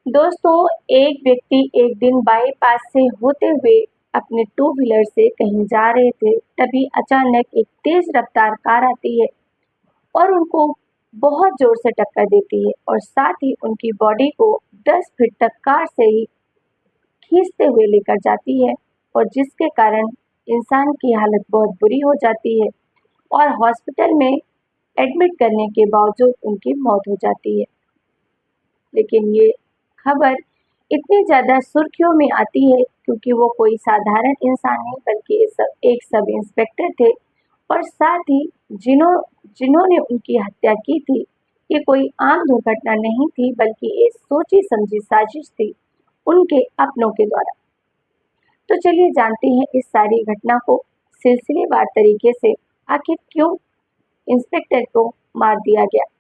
दोस्तों, एक व्यक्ति एक दिन बाईपास से होते हुए अपने टू व्हीलर से कहीं जा रहे थे। तभी अचानक एक तेज रफ्तार कार आती है और उनको बहुत जोर से टक्कर देती है और साथ ही उनकी बॉडी को 10 फीट तक कार से ही खींचते हुए लेकर जाती है और जिसके कारण इंसान की हालत बहुत बुरी हो जाती है और हॉस्पिटल में एडमिट करने के बावजूद उनकी मौत हो जाती है। लेकिन ये खबर इतनी ज़्यादा सुर्खियों में आती है क्योंकि वो कोई साधारण इंसान नहीं बल्कि एक सब इंस्पेक्टर थे और साथ ही जिन्होंने उनकी हत्या की थी, ये कोई आम दुर्घटना नहीं थी बल्कि एक सोची समझी साजिश थी उनके अपनों के द्वारा। तो चलिए जानते हैं इस सारी घटना को सिलसिलेवार तरीके से, आखिर क्यों इंस्पेक्टर को मार दिया गया।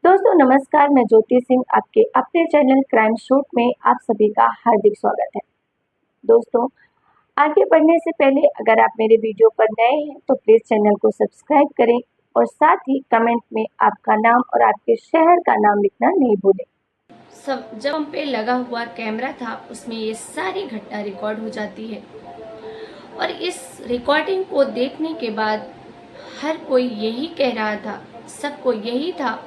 दोस्तों नमस्कार, मैं ज्योति सिंह आपके अपने चैनल क्राइम शूट में आप सभी का हार्दिक स्वागत है। दोस्तों, आगे बढ़ने से पहले अगर आप मेरे वीडियो पर नए हैं तो प्लीज़ चैनल को सब्सक्राइब करें और साथ ही कमेंट में आपका नाम और आपके शहर का नाम लिखना नहीं भूलें। सब जब हम पे लगा हुआ कैमरा था उसमें ये सारी घटना रिकॉर्ड हो जाती है और इस रिकॉर्डिंग को देखने के बाद हर कोई यही कह रहा था, सबको यही था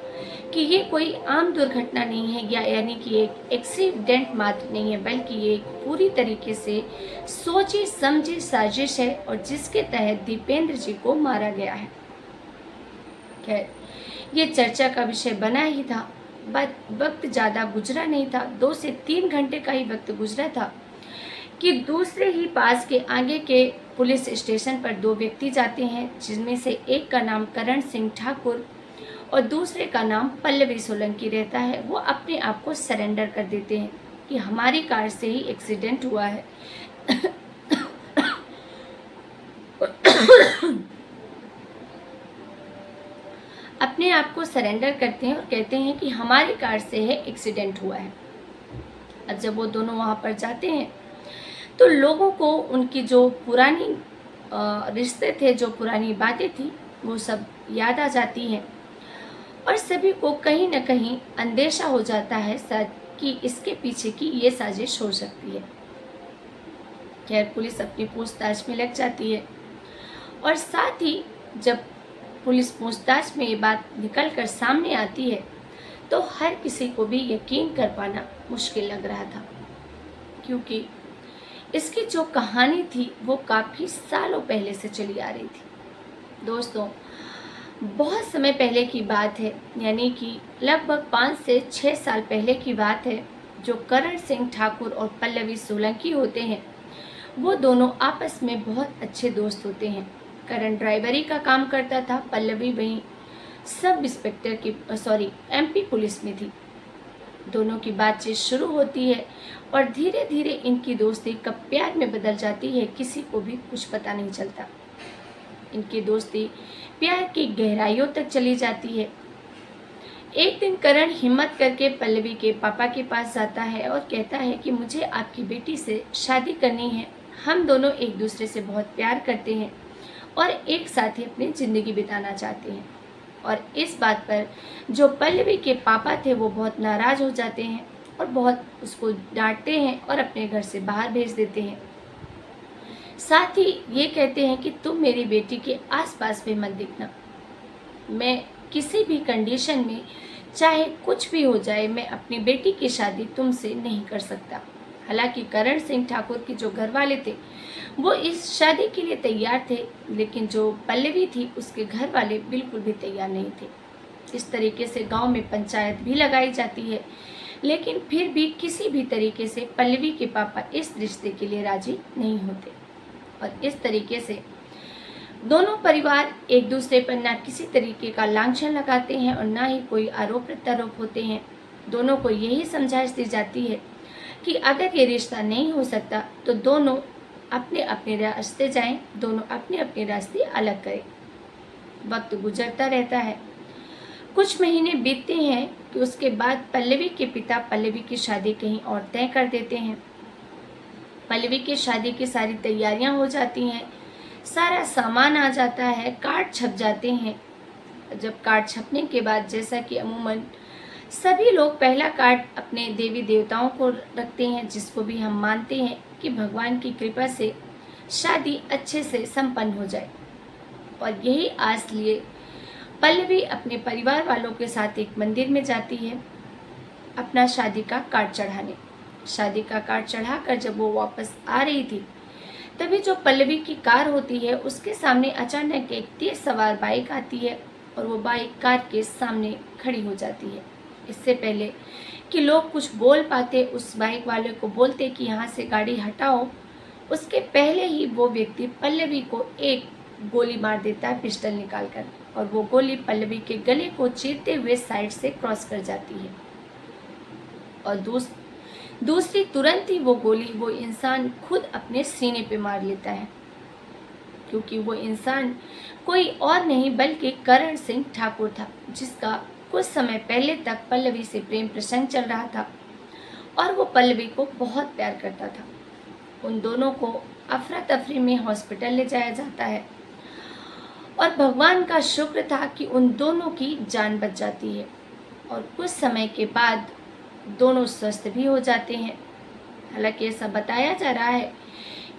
कि ये कोई आम दुर्घटना नहीं है या यानी कि एक एक्सीडेंट मात्र नहीं है बल्कि ये एक पूरी तरीके से सोची समझी साजिश है और जिसके तहत दीपेंद्र जी को मारा गया है। खैर, ये चर्चा का विषय बना ही था। वक्त ज़्यादा गुजरा नहीं था, 2 से 3 घंटे का ही वक्त गुजरा था कि दूसरे ही पास के आगे के पुलिस स्टेशन पर 2 व्यक्ति जाते हैं जिनमें से एक का नाम करण सिंह ठाकुर और दूसरे का नाम पल्लवी सोलंकी रहता है। वो अपने आप को सरेंडर कर देते हैं कि हमारी कार से ही एक्सीडेंट हुआ है। अपने आप को सरेंडर करते हैं और कहते हैं कि हमारी कार से है एक्सीडेंट हुआ है। अब जब वो दोनों वहाँ पर जाते हैं तो लोगों को उनकी जो पुरानी रिश्ते थे, जो पुरानी बातें थी, वो सब याद आ जाती हैं और सभी को कहीं ना कहीं अंदेशा हो जाता है कि इसके पीछे की ये साजिश हो सकती है। खैर, पुलिस अपनी पूछताछ में लग जाती है और साथ ही जब पुलिस पूछताछ में ये बात निकल कर सामने आती है तो हर किसी को भी यकीन कर पाना मुश्किल लग रहा था क्योंकि इसकी जो कहानी थी वो काफ़ी सालों पहले से चली आ रही थी। दोस्तों, बहुत समय पहले की बात है, यानी कि लगभग 5 से 6 साल पहले की बात है। जो करण सिंह ठाकुर और पल्लवी सोलंकी होते हैं वो दोनों आपस में बहुत अच्छे दोस्त होते हैं। करण ड्राइवरी का काम करता था, पल्लवी वहीं सब इंस्पेक्टर की एमपी पुलिस में थी। दोनों की बातचीत शुरू होती है और धीरे धीरे इनकी दोस्ती कब प्यार में बदल जाती है किसी को भी कुछ पता नहीं चलता। इनकी दोस्ती प्यार की गहराइयों तक चली जाती है। एक दिन करण हिम्मत करके पल्लवी के पापा के पास जाता है और कहता है कि मुझे आपकी बेटी से शादी करनी है। हम दोनों एक दूसरे से बहुत प्यार करते हैं और एक साथ ही अपनी ज़िंदगी बिताना चाहते हैं। और इस बात पर जो पल्लवी के पापा थे वो बहुत नाराज़ हो जाते हैं और बहुत उसको डांटते हैं और अपने घर से बाहर भेज देते हैं। साथ ही ये कहते हैं कि तुम मेरी बेटी के आसपास भी मत दिखना। मैं किसी भी कंडीशन में, चाहे कुछ भी हो जाए, मैं अपनी बेटी की शादी तुमसे नहीं कर सकता। हालांकि करण सिंह ठाकुर के जो घर वाले थे वो इस शादी के लिए तैयार थे, लेकिन जो पल्लवी थी उसके घर वाले बिल्कुल भी तैयार नहीं थे। इस तरीके से गांव में पंचायत भी लगाई जाती है, लेकिन फिर भी किसी भी तरीके से पल्लवी के पापा इस रिश्ते के लिए राजी नहीं होते और इस तरीके से दोनों परिवार एक दूसरे पर ना किसी तरीके का लांछन लगाते हैं और ना ही कोई आरोप प्रत्यारोप होते हैं। दोनों को यही समझाइश दी जाती है कि अगर ये रिश्ता नहीं हो सकता तो दोनों अपने अपने रास्ते जाएं, दोनों अपने अपने रास्ते अलग करें। वक्त गुजरता रहता है, कुछ महीने बीतते हैं कि उसके बाद पल्लवी के पिता पल्लवी की शादी कहीं और तय कर देते हैं। पल्लवी की शादी की सारी तैयारियां हो जाती हैं, सारा सामान आ जाता है, कार्ड छप जाते हैं। जब कार्ड छपने के बाद, जैसा कि अमूमन सभी लोग पहला कार्ड अपने देवी देवताओं को रखते हैं, जिसको भी हम मानते हैं कि भगवान की कृपा से शादी अच्छे से संपन्न हो जाए। और यही आस लिए पल्लवी अपने परिवार वालों के साथ एक मंदिर में जाती है अपना शादी का कार्ड चढ़ाने। शादी का कार्ड चढ़ाकर जब वो वापस आ रही थी, तभी जो पल्लवी की कार होती है उसके सामने अचानक एक तेज सवार बाइक आती है और वो बाइक कार के सामने खड़ी हो जाती है। इससे पहले कि लोग कुछ बोल पाते, उस बाइक वाले को बोलते कि यहाँ से गाड़ी हटाओ, उसके पहले ही वो व्यक्ति पल्लवी को एक गोली मार देता है पिस्टल निकालकर, और वो गोली पल्लवी के गले को चीरते हुए साइड से क्रॉस कर जाती है। और दूसरी तुरंत ही वो गोली वो इंसान खुद अपने सीने पे मार लेता है, क्योंकि वो इंसान कोई और नहीं बल्कि करण सिंह ठाकुर था, जिसका कुछ समय पहले तक पल्लवी से प्रेम प्रसंग चल रहा था और वो पल्लवी को बहुत प्यार करता था। उन दोनों को अफरा तफरी में हॉस्पिटल ले जाया जाता है और भगवान का शुक्र था कि उन दोनों की जान बच जाती है और कुछ समय के बाद दोनों स्वस्थ भी हो जाते हैं। हालांकि ऐसा बताया जा रहा है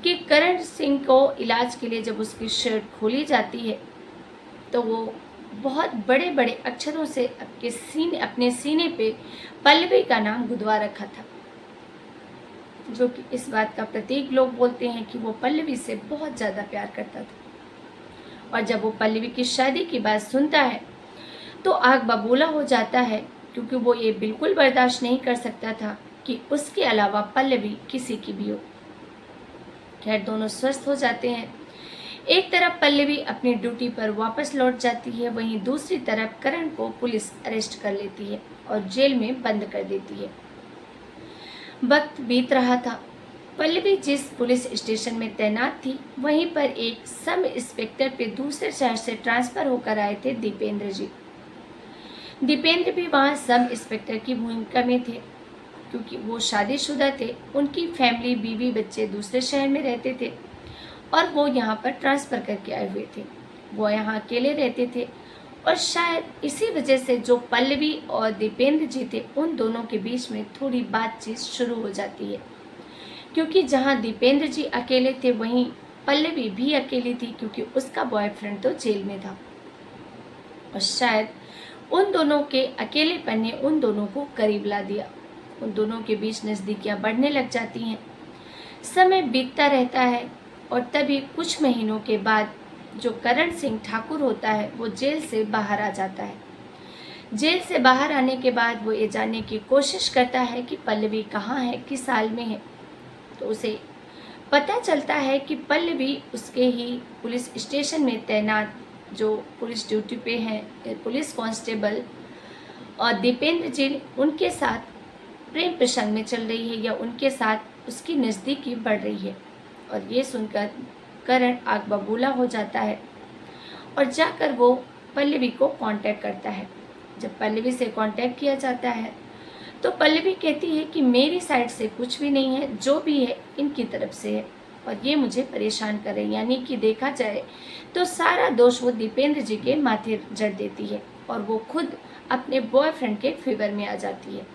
कि करण सिंह को इलाज के लिए जब उसकी शर्ट खोली जाती है तो वो बहुत बड़े बड़े अक्षरों से अपने सीने पे पल्लवी का नाम गुदवा रखा था, जो कि इस बात का प्रतीक लोग बोलते हैं कि वो पल्लवी से बहुत ज़्यादा प्यार करता था। और जब वो पल्लवी की शादी की बात सुनता है तो आग बबूला हो जाता है, क्योंकि वो ये बिल्कुल बर्दाश्त नहीं कर सकता था कि उसके अलावा पल्लवी किसी की भी हो। खैर, दोनों स्वस्थ हो जाते हैं। एक तरफ पल्लवी अपनी ड्यूटी पर वापस लौट जाती है, वहीं दूसरी तरफ करण को पुलिस अरेस्ट कर लेती है और जेल में बंद कर देती है। वक्त बीत रहा था। पल्लवी जिस पुलिस स्टेशन में तैनात थी, वहीं पर एक सब इंस्पेक्टर पे दूसरे शहर से ट्रांसफर होकर आए थे दीपेंद्र जी। दीपेंद्र भी वहाँ सब इंस्पेक्टर की भूमिका में थे, क्योंकि वो शादीशुदा थे। उनकी फैमिली, बीवी बच्चे दूसरे शहर में रहते थे और वो यहाँ पर ट्रांसफ़र करके आए हुए थे। वो यहाँ अकेले रहते थे और शायद इसी वजह से जो पल्लवी और दीपेंद्र जी थे, उन दोनों के बीच में थोड़ी बातचीत शुरू हो जाती है, क्योंकि जहाँ दीपेंद्र जी अकेले थे वहीं पल्लवी भी अकेली थी, क्योंकि उसका बॉयफ्रेंड तो जेल में था। और शायद उन दोनों के अकेलेपन ने उन दोनों को करीब ला दिया। उन दोनों के बीच नज़दीकियाँ बढ़ने लग जाती हैं। समय बीतता रहता है और तभी कुछ महीनों के बाद जो करण सिंह ठाकुर होता है वो जेल से बाहर आ जाता है। जेल से बाहर आने के बाद वो ये जानने की कोशिश करता है कि पल्लवी कहाँ है, किस हाल में है। तो उसे पता चलता है कि पल्लवी उसके ही पुलिस स्टेशन में तैनात जो पुलिस ड्यूटी पे हैं पुलिस कांस्टेबल और दीपेंद्र जी, उनके साथ प्रेम प्रसंग में चल रही है या उनके साथ उसकी नज़दीकी बढ़ रही है। और ये सुनकर करण आग बबूला हो जाता है और जाकर वो पल्लवी को कांटेक्ट करता है। जब पल्लवी से कांटेक्ट किया जाता है तो पल्लवी कहती है कि मेरी साइड से कुछ भी नहीं है, जो भी है इनकी तरफ से है और ये मुझे परेशान कर रहे हैं। यानी कि देखा जाए तो सारा दोष वो दीपेंद्र जी के माथे जड़ देती है और वो खुद अपने बॉयफ्रेंड के फेवर में आ जाती है।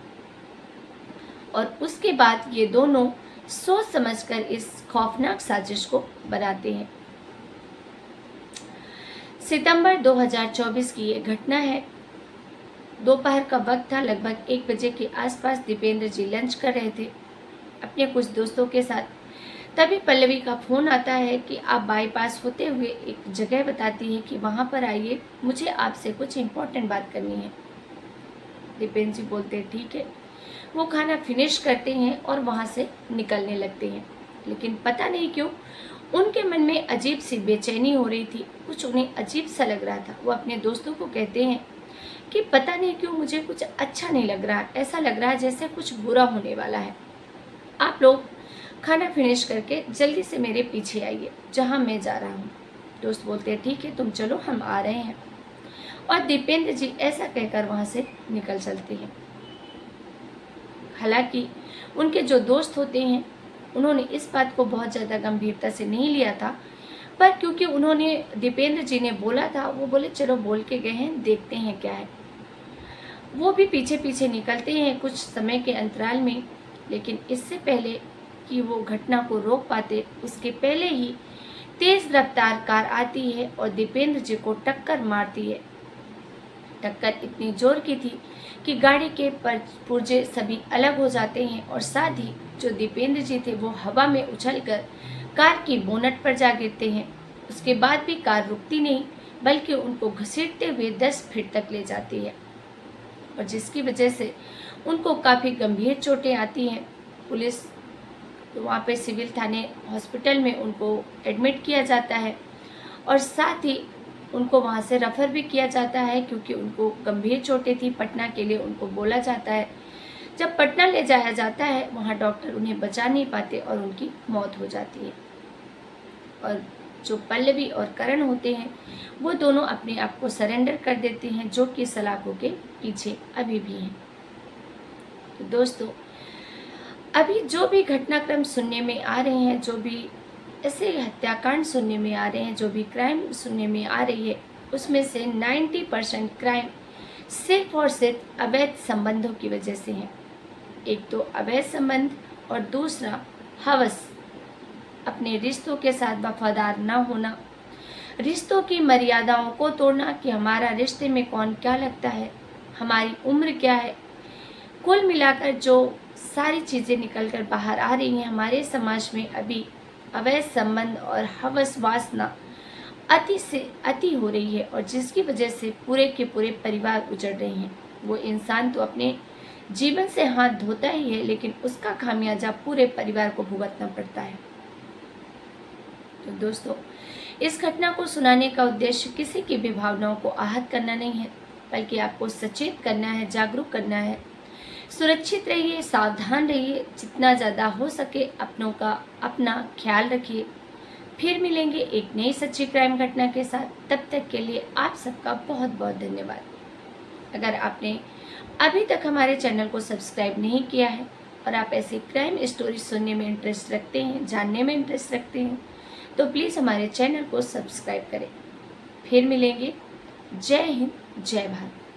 और उसके बाद ये दोनों सोच समझकर इस खौफनाक साजिश को बनाते हैं। सितंबर 2024 की ये घटना है। दोपहर का वक्त था, लगभग 1 बजे के आसपास दीपेंद्र जी लंच कर रहे थे अपने कुछ दोस्तों के साथ। तभी पल्लवी का फ़ोन आता है कि आप बाईपास होते हुए एक जगह बताती है कि वहाँ पर आइए, मुझे आपसे कुछ इम्पोर्टेंट बात करनी है। दीपेंद्र जी बोलते हैं ठीक है। वो खाना फिनिश करते हैं और वहाँ से निकलने लगते हैं, लेकिन पता नहीं क्यों उनके मन में अजीब सी बेचैनी हो रही थी, कुछ उन्हें अजीब सा लग रहा था। वो अपने दोस्तों को कहते हैं कि पता नहीं क्यों मुझे कुछ अच्छा नहीं लग रहा, ऐसा लग रहा है जैसे कुछ बुरा होने वाला है। आप लोग खाना फिनिश करके जल्दी से मेरे पीछे आइए जहाँ मैं जा रहा हूँ। दोस्त बोलते हैं ठीक है, तुम चलो, हम आ रहे हैं। और दीपेंद्र जी ऐसा कहकर वहाँ से निकल चलते हैं। हालांकि उनके जो दोस्त होते हैं उन्होंने इस बात को बहुत ज़्यादा गंभीरता से नहीं लिया था, पर क्योंकि उन्होंने दीपेंद्र जी ने बोला था, वो बोले चलो बोल के गए हैं, देखते हैं क्या है। वो भी पीछे पीछे निकलते हैं कुछ समय के अंतराल में, लेकिन इससे पहले कि वो घटना को रोक पाते उसके पहले ही तेज रफ्तार कार आती है और दीपेंद्र जी को टक्कर मारती है। टक्कर इतनी जोर की थी कि गाड़ी के पुर्जे सभी अलग हो जाते हैं और साथ ही जो दीपेंद्र जी थे वो हवा में उछलकर कार की बोनट पर जा गिरते हैं। उसके बाद भी कार रुकती नहीं, बल्कि उनको घसीटते हुए 10 फीट तक ले जाती है और जिसकी वजह से उनको काफ़ी गंभीर चोटें आती हैं। पुलिस वहाँ पे सिविल थाने हॉस्पिटल में उनको एडमिट किया जाता है और साथ ही उनको वहाँ से रेफर भी किया जाता है क्योंकि उनको गंभीर चोटें थी। पटना के लिए उनको बोला जाता है। जब पटना ले जाया जाता है वहाँ डॉक्टर उन्हें बचा नहीं पाते और उनकी मौत हो जाती है। और जो पल्लवी और करण होते हैं वो दोनों अपने आप को सरेंडर कर देते हैं, जो कि सलाखों के पीछे अभी भी हैं। तो दोस्तों, अभी जो भी घटनाक्रम सुनने में आ रहे हैं, जो भी ऐसे हत्याकांड सुनने में आ रहे हैं, जो भी क्राइम सुनने में आ रही है, उसमें से 90% क्राइम सिर्फ और सिर्फ अवैध संबंधों की वजह से है। एक तो अवैध संबंध और दूसरा हवस, अपने रिश्तों के साथ वफादार ना होना, रिश्तों की मर्यादाओं को तोड़ना कि हमारा रिश्ते में कौन क्या लगता है, हमारी उम्र क्या है। कुल मिलाकर जो सारी चीज़ें निकल कर बाहर आ रही हैं हमारे समाज में, अभी अवैध संबंध और हवस वासना अति से अति हो रही है और जिसकी वजह से पूरे के पूरे परिवार उजड़ रहे हैं। वो इंसान तो अपने जीवन से हाथ धोता ही है, लेकिन उसका खामियाजा पूरे परिवार को भुगतना पड़ता है। तो दोस्तों, इस घटना को सुनाने का उद्देश्य किसी की भी भावनाओं को आहत करना नहीं है, बल्कि आपको सचेत करना है, जागरूक करना है। सुरक्षित रहिए, सावधान रहिए, जितना ज़्यादा हो सके अपनों का अपना ख्याल रखिए। फिर मिलेंगे एक नई सच्ची क्राइम घटना के साथ। तब तक के लिए आप सबका बहुत बहुत धन्यवाद। अगर आपने अभी तक हमारे चैनल को सब्सक्राइब नहीं किया है और आप ऐसी क्राइम स्टोरी सुनने में इंटरेस्ट रखते हैं, जानने में इंटरेस्ट रखते हैं, तो प्लीज़ हमारे चैनल को सब्सक्राइब करें। फिर मिलेंगे। जय हिंद, जय भारत।